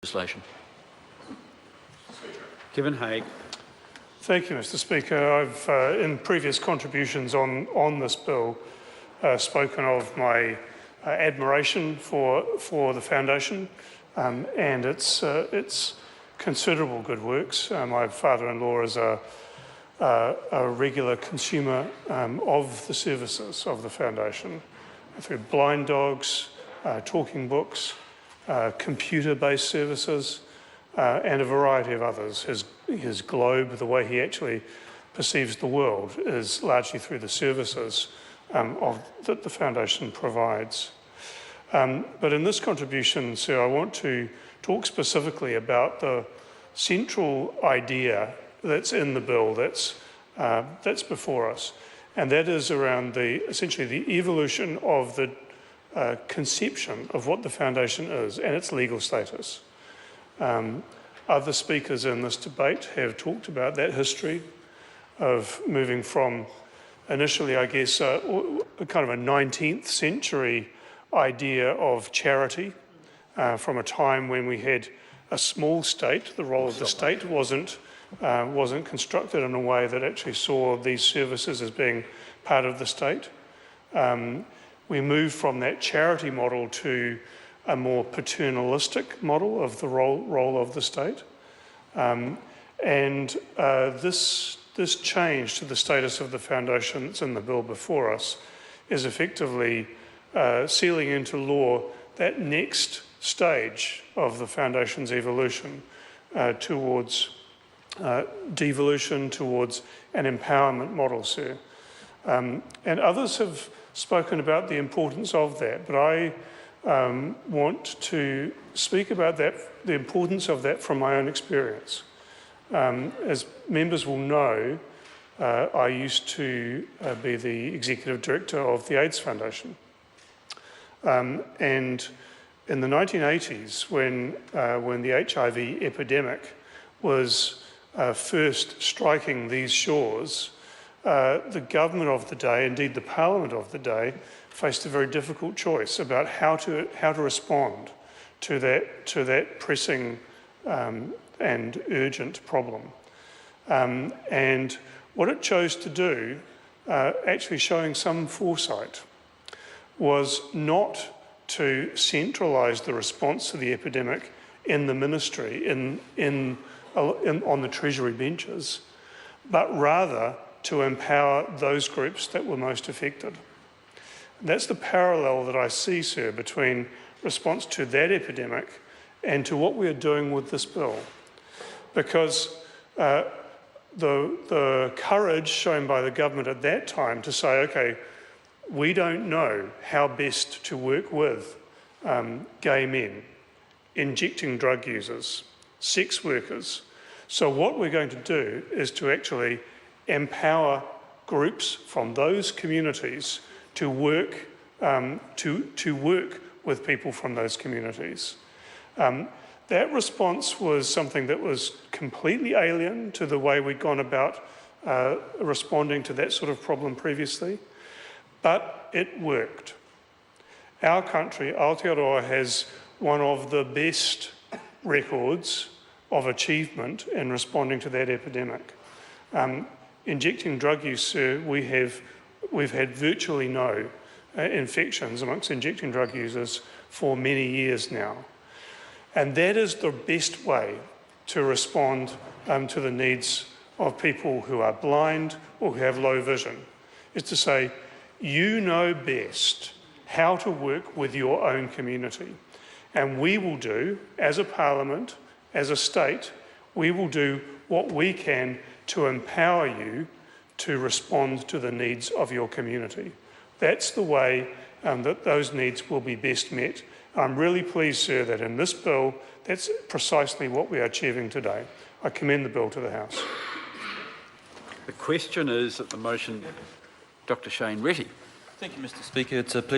legislation. Kevin Haig. Thank you, Mr. Speaker. I've, in previous contributions on this bill, spoken of my admiration for the Foundation and its considerable good works. My father-in-law is a regular consumer of the services of the Foundation through blind dogs, talking books, computer-based services, and a variety of others. His globe, the way he actually perceives the world, is largely through the services that the Foundation provides. But in this contribution, sir, I want to talk specifically about the central idea that's in the bill that's before us, and that is around essentially the evolution of the conception of what the Foundation is and its legal status. Other speakers in this debate have talked about that history of moving from initially, I guess, kind of a 19th century idea of charity, from a time when we had a small state. The role of the state wasn't constructed in a way that actually saw these services as being part of the state. We moved from that charity model to a more paternalistic model of the role of the state. This change to the status of the Foundation that's in the bill before us is effectively sealing into law that next stage of the Foundation's evolution towards devolution, towards an empowerment model, sir. And others have spoken about the importance of that, but I want to speak about that, the importance of that from my own experience. As members will know, I used to be the executive director of the AIDS Foundation. And in the 1980s, when the HIV epidemic was first striking these shores, the government of the day, indeed the Parliament of the day, faced a very difficult choice about how to respond to that pressing and urgent problem. And what it chose to do, actually showing some foresight, was not to centralise the response to the epidemic in the ministry, on the Treasury benches, but rather to empower those groups that were most affected. That's the parallel that I see, sir, between response to that epidemic and to what we are doing with this bill. Because the courage shown by the government at that time to say, okay, we don't know how best to work with gay men, injecting drug users, sex workers. So what we're going to do is to actually empower groups from those communities to work with people from those communities. That response was something that was completely alien to the way we'd gone about responding to that sort of problem previously, but it worked. Our country, Aotearoa, has one of the best records of achievement in responding to that epidemic. Injecting drug use, sir, we've had virtually no infections amongst injecting drug users for many years now. And that is the best way to respond to the needs of people who are blind or who have low vision, is to say, you know best how to work with your own community. And we will do, as a parliament, as a state, we will do what we can to empower you to respond to the needs of your community. That's the way that those needs will be best met. I'm really pleased, sir, that in this bill, that's precisely what we are achieving today. I commend the bill to the House. The question is that the motion, Dr. Shane Retty. Thank you, Mr. Speaker. It's a pleasure